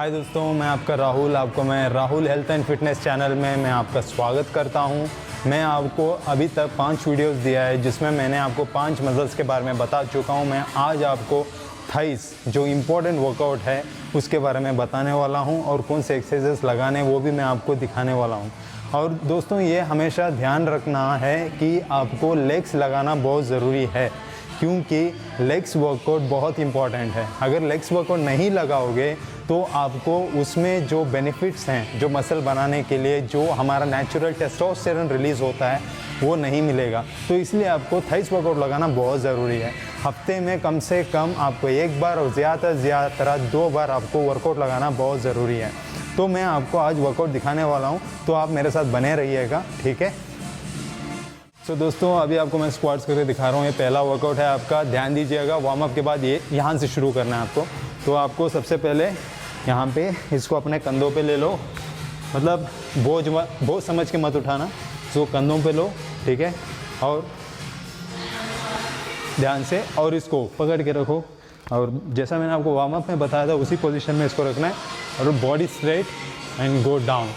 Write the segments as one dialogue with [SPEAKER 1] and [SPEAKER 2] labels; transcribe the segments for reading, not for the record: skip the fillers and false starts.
[SPEAKER 1] हाय दोस्तों, मैं आपका राहुल। मैं Rahul health and fitness channel में मैं आपका स्वागत करता हूं। मैं आपको अभी तक 5 वीडियोस दिया है जिसमें मैंने आपको 5 मसल्स के बारे में बता चुका हूं। मैं आज आपको थाइस जो इम्पोर्टेंट वर्कआउट है उसके बारे में बताने वाला हूं और कौन से एक्सरसाइजेस लगाने वो भी मैं आपको दिखाने वाला हूं। और दोस्तों, ये हमेशा ध्यान रखना है कि आपको लेग्स लगाना बहुत ज़रूरी है, क्योंकि लेग्स वर्कआउट बहुत इंपॉर्टेंट है। अगर लेग्स वर्कआउट नहीं लगाओगे तो आपको उसमें जो बेनिफिट्स हैं, जो मसल बनाने के लिए जो हमारा नेचुरल टेस्टोस्टेरोन रिलीज़ होता है वो नहीं मिलेगा। तो इसलिए आपको थाइस वर्कआउट लगाना बहुत ज़रूरी है। हफ्ते में कम से कम आपको 1 बार और ज़्यादा से ज़्यादा 2 बार आपको वर्कआउट लगाना बहुत ज़रूरी है। तो मैं आपको आज वर्कआउट दिखाने वाला हूँ, तो आप मेरे साथ बने रहिएगा, ठीक है। तो दोस्तों, अभी आपको मैं स्क्वाट्स करके दिखा रहा हूँ। ये पहला वर्कआउट है आपका। ध्यान दीजिएगा, वार्म अप के बाद ये यहाँ से शुरू करना है आपको। तो आपको सबसे पहले यहाँ पे इसको अपने कंधों पे ले लो, मतलब बोझ समझ के मत उठाना, इसको कंधों पे लो, ठीक है। और ध्यान से और इसको पकड़ के रखो, और जैसा मैंने आपको वार्म अप में बताया था उसी पोजीशन में इसको रखना है। और body straight and go down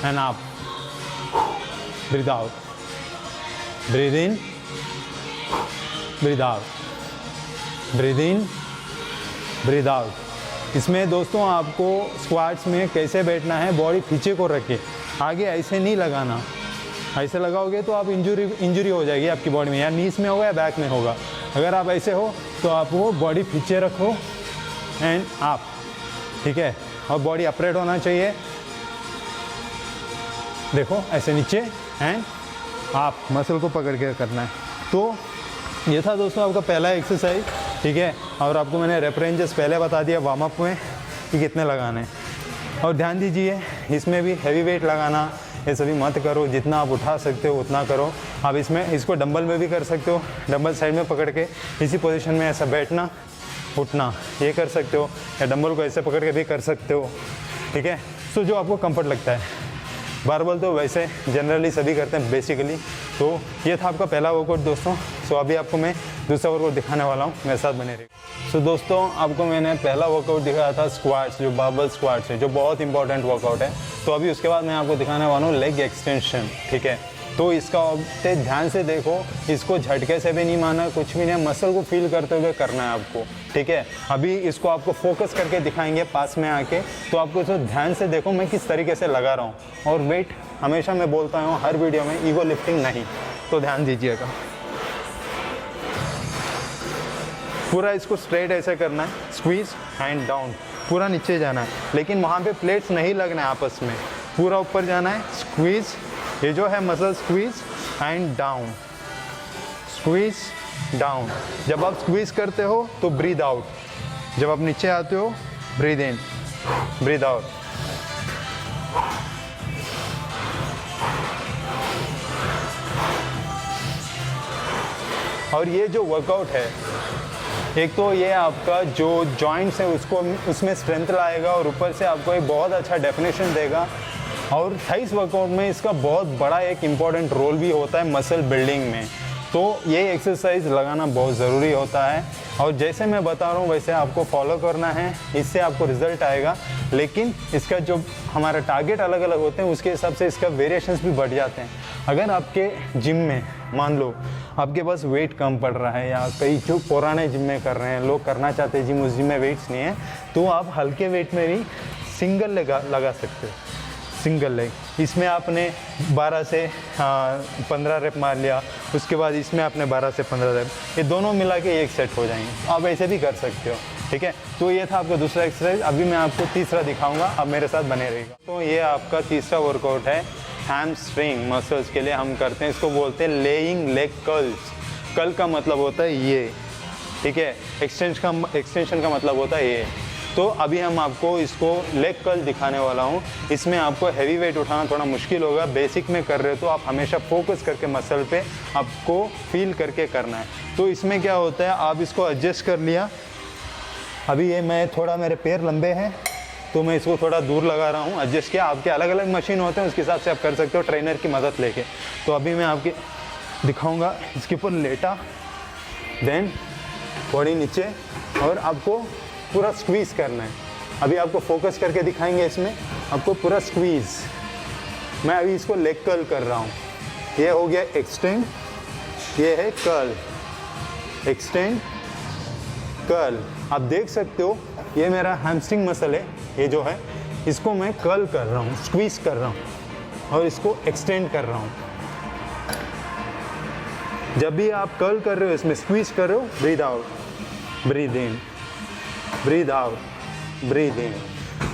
[SPEAKER 1] and up, breathe out, breathe in, breathe out, breathe in, breathe out. इसमें दोस्तों आपको स्क्वाट्स में कैसे बैठना है, बॉडी पीछे को रख के, आगे ऐसे नहीं लगाना। ऐसे लगाओगे तो आप इंजरी हो जाएगी आपकी बॉडी में, या नीज में होगा या बैक में होगा। अगर आप ऐसे हो तो आप वो बॉडी पीछे रखो एंड आप, ठीक है। और बॉडी अपरेट होना चाहिए, देखो ऐसे नीचे एंड आप मसल को पकड़ के करना है। तो ये था दोस्तों आपका पहला एक्सरसाइज, ठीक है। और आपको मैंने रेप रेंजेस पहले बता दिया वार्म अप में कि कितने लगाने हैं। और ध्यान दीजिए, इसमें भी हैवी वेट लगाना ये सभी मत करो, जितना आप उठा सकते हो उतना करो। आप इसको डंबल में भी कर सकते हो, डंबल साइड में पकड़ के इसी पोजीशन में ऐसा बैठना उठना ये कर सकते हो, या डंबल को ऐसे पकड़ के भी कर सकते हो, ठीक है। सो जो आपको कंफर्ट लगता है। बारबल तो वैसे जनरली सभी करते हैं बेसिकली। तो ये था आपका पहला वर्कआउट दोस्तों। सो अभी आपको मैं दूसरा वर्कआउट दिखाने वाला हूँ, मेरे साथ बने रहिए। सो दोस्तों, आपको मैंने पहला वर्कआउट दिखाया था स्क्वाट्स, जो बारबल स्क्वाट्स है, जो बहुत इंपॉर्टेंट वर्कआउट है। तो अभी उसके बाद मैं आपको दिखाने वाला हूँ लेग एक्सटेंशन, ठीक है। तो इसका ध्यान से देखो, इसको झटके से भी नहीं मारना, कुछ भी नहीं, मसल को फील करते हुए करना है आपको, ठीक है। अभी इसको आपको फोकस करके दिखाएंगे पास में आके, तो आपको इसको ध्यान से देखो मैं किस तरीके से लगा रहा हूँ। और वेट हमेशा मैं बोलता हूँ हर वीडियो में, ईगो लिफ्टिंग नहीं, तो ध्यान दीजिएगा। पूरा इसको स्ट्रेट ऐसे करना है, स्क्वीज हैंड डाउन, पूरा नीचे जाना है, लेकिन वहाँ पे प्लेट्स नहीं लगना है आपस में, पूरा ऊपर जाना है। स्क्वीज, ये जो है muscle squeeze and down, squeeze down. जब आप स्क्वीज करते हो तो ब्रीद आउट, जब आप नीचे आते हो ब्रीद इन, ब्रीद आउट। और ये जो वर्कआउट है, एक तो ये आपका जो जॉइंट्स है उसमें स्ट्रेंथ लाएगा, और ऊपर से आपको एक बहुत अच्छा डेफिनेशन देगा। और थाइस वर्कआउट में इसका बहुत बड़ा एक इम्पॉर्टेंट रोल भी होता है मसल बिल्डिंग में। तो ये एक्सरसाइज लगाना बहुत ज़रूरी होता है, और जैसे मैं बता रहा हूँ वैसे आपको फॉलो करना है, इससे आपको रिजल्ट आएगा। लेकिन इसका जो हमारा टारगेट अलग अलग होते हैं, उसके हिसाब से इसका वेरिएशंस भी बढ़ जाते हैं। अगर आपके जिम में मान लो आपके पास वेट कम पड़ रहा है, या कई जो पुराने जिम में कर रहे हैं लोग, करना चाहते हैं जिम, उस जिम में वेट्स नहीं है, तो आप हल्के वेट में भी सिंगल लगा सकते हो, सिंगल लेग। इसमें आपने 12 से 15 रेप मार लिया, उसके बाद इसमें आपने 12 से 15 रेप, ये दोनों मिला के एक सेट हो जाएंगे। आप ऐसे भी कर सकते हो, ठीक है। तो ये था आपका दूसरा एक्सरसाइज। अभी मैं आपको तीसरा दिखाऊंगा, अब मेरे साथ बने रहिएगा। तो ये आपका तीसरा वर्कआउट है हैमस्ट्रिंग मसल्स के लिए हम करते हैं, इसको बोलते हैं लेइंग लेग कर्ल्स। कर्ल का मतलब होता है ये, ठीक है। एक्सटेंशन का मतलब होता है ये। तो अभी हम आपको इसको लेग कर्ल दिखाने वाला हूँ। इसमें आपको हैवी वेट उठाना थोड़ा मुश्किल होगा, बेसिक में कर रहे हो तो आप हमेशा फोकस करके मसल पे आपको फील करके करना है। तो इसमें क्या होता है, आप इसको एडजस्ट कर लिया। अभी ये मेरे पैर लंबे हैं तो मैं इसको थोड़ा दूर लगा रहा हूँ, एडजस्ट किया। आपके अलग अलग मशीन होते हैं, उसके हिसाब से आप कर सकते हो ट्रेनर की मदद लेके। तो अभी मैं आपके दिखाऊंगा, इसके ऊपर लेटा, देन बॉडी नीचे, और आपको पूरा स्क्वीज़ करना है, अभी आपको फोकस करके दिखाएंगे, इसमें आपको पूरा स्क्वीज़। मैं अभी इसको लेग कर्ल कर रहा हूँ। ये हो गया एक्सटेंड, ये है कर्ल, एक्सटेंड कर्ल। आप देख सकते हो ये मेरा हैमस्ट्रिंग मसल है, ये जो है इसको मैं कर्ल कर रहा हूँ, स्क्वीज कर रहा हूँ और इसको एक्सटेंड कर रहा हूँ। जब भी आप कर्ल कर रहे हो, इसमें स्क्वीज कर रहे हो, breathe out, breathe in, breathe out, breathe in.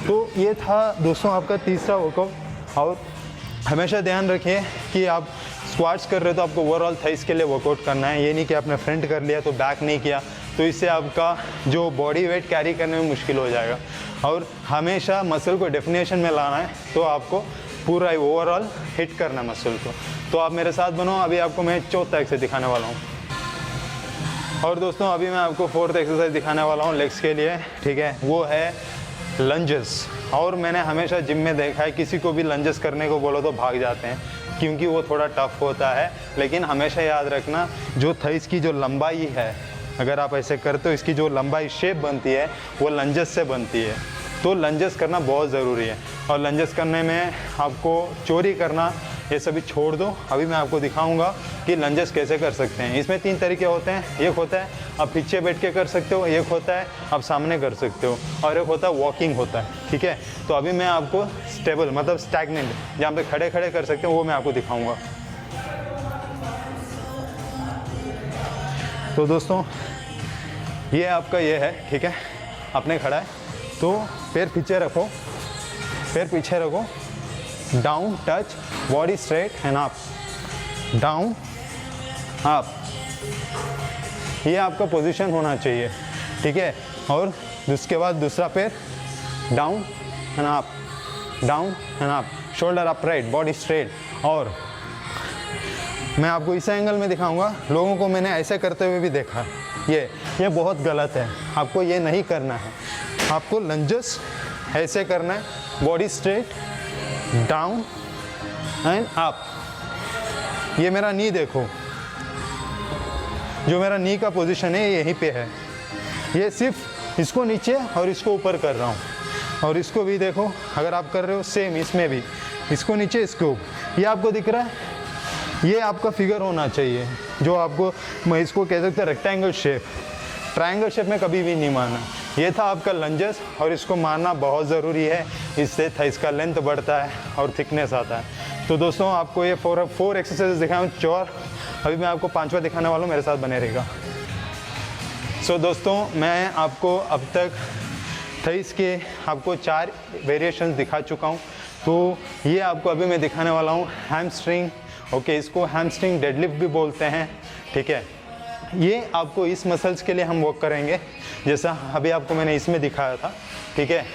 [SPEAKER 1] तो ये था दोस्तों आपका तीसरा वर्कआउट। और हमेशा ध्यान रखिए कि आप स्क्वाट्स कर रहे हो तो आपको ओवरऑल थाइस के लिए वर्कआउट करना है। ये नहीं कि आपने फ्रंट कर लिया तो बैक नहीं किया, तो इससे आपका जो बॉडी वेट कैरी करने में मुश्किल हो जाएगा। और हमेशा मसल को डेफिनेशन में लाना है, तो आपको पूरा ओवरऑल हिट करना है मसल को। तो आप मेरे साथ बनो। अभी आपको मैं चौथा एक्सरसाइज दिखाने वाला हूँ। और दोस्तों अभी मैं आपको फोर्थ एक्सरसाइज दिखाने वाला हूँ लेग्स के लिए, ठीक है। वो है लंजेस। और मैंने हमेशा जिम में देखा है किसी को भी लंजेस करने को बोलो तो भाग जाते हैं, क्योंकि वो थोड़ा टफ होता है। लेकिन हमेशा याद रखना, जो थाइस की जो लंबाई है, अगर आप ऐसे करते हो, इसकी जो लंबाई शेप बनती है वो लंजेस से बनती है। तो लंजेस करना बहुत ज़रूरी है। और लंजेस करने में आपको चोरी करना ये सभी छोड़ दो। अभी मैं आपको दिखाऊंगा कि लंजेस कैसे कर सकते हैं। इसमें 3 तरीके होते हैं। एक होता है आप पीछे बैठ के कर सकते हो, एक होता है आप सामने कर सकते हो, और एक होता है वॉकिंग होता है, ठीक है। तो अभी मैं आपको स्टेबल मतलब स्टैग्नेंट, जहाँ पे खड़े खड़े कर सकते हो, वो मैं आपको दिखाऊंगा। तो दोस्तों ये आपका ये है, ठीक है। आपने खड़ा है तो पैर पीछे रखो, पैर पीछे रखो, down touch, body straight and up, down up. ये आपका पोजीशन होना चाहिए, ठीक है। और उसके बाद दूसरा पैर down and up, down and up, shoulder upright, body straight. और मैं आपको इस एंगल में दिखाऊंगा। लोगों को मैंने ऐसे करते हुए भी देखा है, ये बहुत गलत है। आपको ये नहीं करना है। आपको लंजेस ऐसे करना है, body straight, down and up. ये मेरा नी देखो, जो मेरा नी का पोजीशन है यहीं पे है। ये सिर्फ इसको नीचे और इसको ऊपर कर रहा हूँ। और इसको भी देखो, अगर आप कर रहे हो सेम, इसमें भी इसको नीचे, इसको ऊपर। ये आपको दिख रहा है, ये आपका फिगर होना चाहिए, जो आपको, मैं इसको कह सकते हैं रेक्टेंगल शेप। ट्रायंगल शेप में कभी भी नहीं मारना। ये था आपका लंजेस, और इसको मारना बहुत ज़रूरी है। इससे थाइस का लेंथ बढ़ता है और थिकनेस आता है। तो दोस्तों आपको ये 4 एक्सरसाइज दिखाया हूँ, 4। अभी मैं आपको 5वां दिखाने वाला हूँ, मेरे साथ बने रहेगा। सो दोस्तों मैं आपको अब तक थाइस के आपको 4 वेरिएशंस दिखा चुका हूँ। तो ये आपको अभी मैं दिखाने वाला हूँ हैमस्ट्रिंग। ओके, इसको हैमस्ट्रिंग डेडलिफ्ट भी बोलते हैं, ठीक है। ये आपको इस मसल्स के लिए हम वर्क करेंगे, जैसा अभी आपको मैंने इसमें दिखाया था, ठीक है।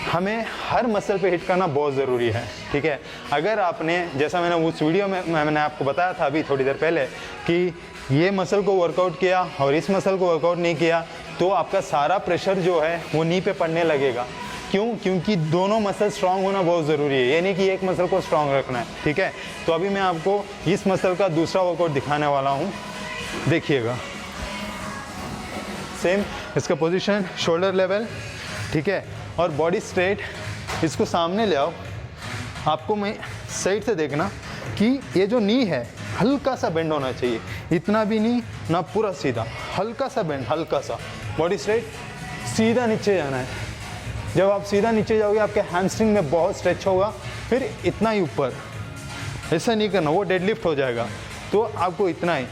[SPEAKER 1] हमें हर मसल पे हिट करना बहुत ज़रूरी है, ठीक है। अगर आपने, जैसा मैंने उस वीडियो में मैंने आपको बताया था अभी थोड़ी देर पहले, कि ये मसल को वर्कआउट किया और इस मसल को वर्कआउट नहीं किया, तो आपका सारा प्रेशर जो है वो नी पे पड़ने लगेगा। क्यों? क्योंकि दोनों मसल स्ट्रांग होना बहुत ज़रूरी है। ये नहीं कि एक मसल को स्ट्रांग रखना है, ठीक है। तो अभी मैं आपको इस मसल का दूसरा वर्कआउट दिखाने वाला हूँ, देखिएगा। सेम इसका पोजीशन शोल्डर लेवल, ठीक है, और बॉडी स्ट्रेट। इसको सामने ले आओ। आपको मैं साइड से देखना कि ये जो नी है हल्का सा बेंड होना चाहिए, इतना भी नहीं ना पूरा सीधा, हल्का सा बेंड, हल्का सा। बॉडी स्ट्रेट, सीधा नीचे जाना है। जब आप सीधा नीचे जाओगे आपके हैमस्ट्रिंग में बहुत स्ट्रेच होगा, फिर इतना ही ऊपर, ऐसा नहीं करना, वो डेडलिफ्ट हो जाएगा। तो आपको इतना ही,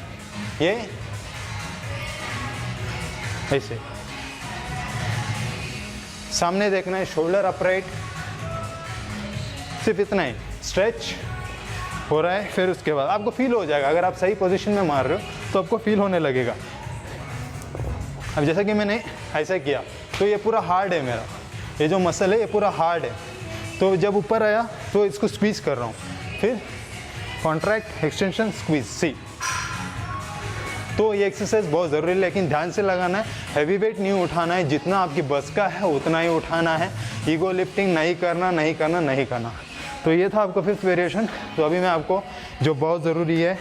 [SPEAKER 1] ये ऐसे सामने देखना है, शोल्डर अपराइट, सिर्फ इतना ही स्ट्रेच हो रहा है। फिर उसके बाद आपको फील हो जाएगा, अगर आप सही पोजीशन में मार रहे हो तो आपको फील होने लगेगा। अब जैसा कि मैंने ऐसा किया तो ये पूरा हार्ड है, मेरा ये जो मसल है ये पूरा हार्ड है। तो जब ऊपर आया तो इसको स्क्वीज कर रहा हूँ, फिर कॉन्ट्रैक्ट, एक्सटेंशन, स्क्वीज, सी। तो ये एक्सरसाइज बहुत ज़रूरी है, लेकिन ध्यान से लगाना है। हैवी वेट नहीं उठाना है, जितना आपकी बस का है उतना ही उठाना है। ईगो लिफ्टिंग नहीं करना, नहीं करना, नहीं करना। तो ये था आपका 5th वेरिएशन। तो अभी मैं आपको जो बहुत ज़रूरी है,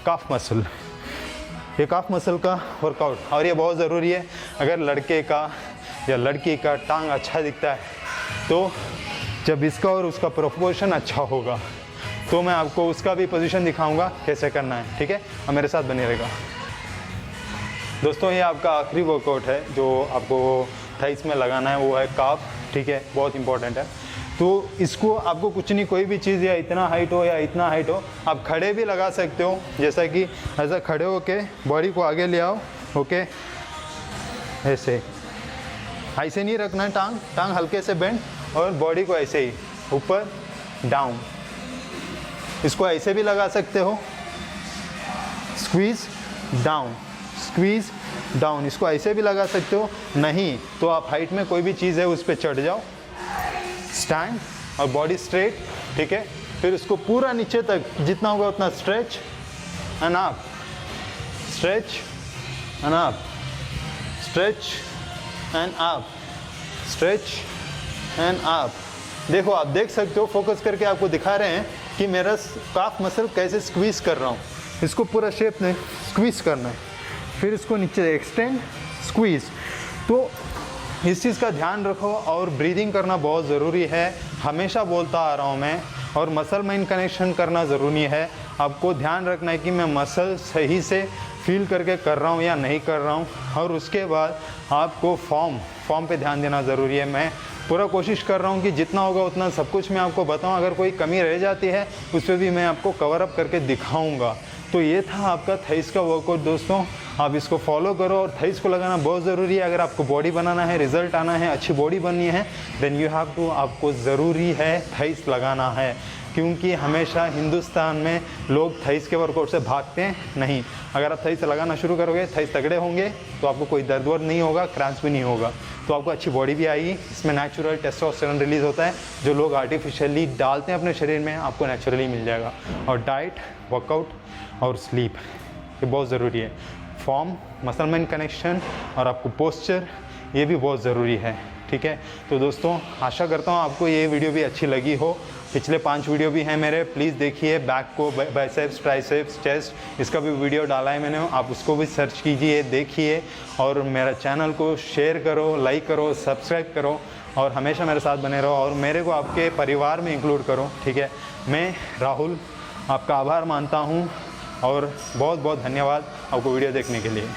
[SPEAKER 1] काफ मसल, ये काफ मसल का वर्कआउट, और ये बहुत ज़रूरी है। अगर लड़के का या लड़की का टांग अच्छा दिखता है, तो जब इसका और उसका प्रोपोर्शन अच्छा होगा तो मैं आपको उसका भी पोजीशन दिखाऊंगा कैसे करना है, ठीक है। अब मेरे साथ बने रहेगा। दोस्तों ये आपका आखिरी वर्कआउट है जो आपको थाइस में लगाना है, वो है काफ, ठीक है, बहुत इंपॉर्टेंट है। तो इसको आपको कुछ नहीं, कोई भी चीज़ या इतना हाइट हो या इतना हाइट हो, आप खड़े भी लगा सकते हो, जैसा कि ऐसा खड़े होके बॉडी को आगे ले आओ, ओके, ऐसे ऐसे नहीं रखना है, टांग हल्के से बेंड और बॉडी को ऐसे ही ऊपर डाउन। इसको ऐसे भी लगा सकते हो, स्क्वीज डाउन, स्क्वीज डाउन, इसको ऐसे भी लगा सकते हो। नहीं तो आप हाइट में कोई भी चीज़ है उस पर चढ़ जाओ, स्टैंड और बॉडी स्ट्रेट, ठीक है। फिर उसको पूरा नीचे तक जितना होगा उतना stretch and up, stretch and up, stretch and up, stretch and up. देखो आप देख सकते हो, फोकस करके आपको दिखा रहे हैं कि मेरा काफ मसल कैसे स्क्वीज कर रहा हूँ। इसको पूरा शेप में स्क्वीज करना है, फिर इसको नीचे एक्सटेंड, स्क्वीज। तो इस चीज़ का ध्यान रखो और ब्रीदिंग करना बहुत ज़रूरी है, हमेशा बोलता आ रहा हूँ मैं। और मसल माइंड कनेक्शन करना ज़रूरी है। आपको ध्यान रखना है कि मैं मसल सही से फील करके कर रहा हूँ या नहीं कर रहा हूँ। और उसके बाद आपको फॉर्म पे ध्यान देना ज़रूरी है। मैं पूरा कोशिश कर रहा हूँ कि जितना होगा उतना सब कुछ मैं आपको बताऊँ। अगर कोई कमी रह जाती है उस पर भी मैं आपको कवर अप करके दिखाऊँगा। तो ये था आपका थाइस का वर्कआउट दोस्तों, आप इसको फॉलो करो। और थाइस को लगाना बहुत ज़रूरी है। अगर आपको बॉडी बनाना है, रिजल्ट आना है, अच्छी बॉडी बननी है, देन यू हैव टू, आपको ज़रूरी है थाइस लगाना है। क्योंकि हमेशा हिंदुस्तान में लोग थाइस के वर्कआउट से भागते हैं नहीं। अगर आप थाइस लगाना शुरू करोगे, थाइस तगड़े होंगे तो आपको कोई दर्द वर्द नहीं होगा, क्रैम्प्स भी नहीं होगा, तो आपको अच्छी बॉडी भी आएगी। इसमें नेचुरल टेस्टोस्टेरोन रिलीज़ होता है, जो लोग आर्टिफिशियली डालते हैं अपने शरीर में, आपको नेचुरली मिल जाएगा। और डाइट, वर्कआउट और स्लीप ये बहुत ज़रूरी है। फॉर्म, मसल माइंड कनेक्शन और आपको पोस्चर, ये भी बहुत ज़रूरी है, ठीक है। तो दोस्तों आशा करता हूँ आपको ये वीडियो भी अच्छी लगी हो। पिछले 5 वीडियो भी हैं मेरे, प्लीज़ देखिए। बैक को, बाइसेप्स, ट्राइसेप्स, चेस्ट, इसका भी वीडियो डाला है मैंने, आप उसको भी सर्च कीजिए, देखिए। और मेरा चैनल को शेयर करो, लाइक करो, सब्सक्राइब करो और हमेशा मेरे साथ बने रहो और मेरे को आपके परिवार में इंक्लूड करो, ठीक है। मैं राहुल आपका आभार मानता हूँ और बहुत बहुत धन्यवाद आपको वीडियो देखने के लिए।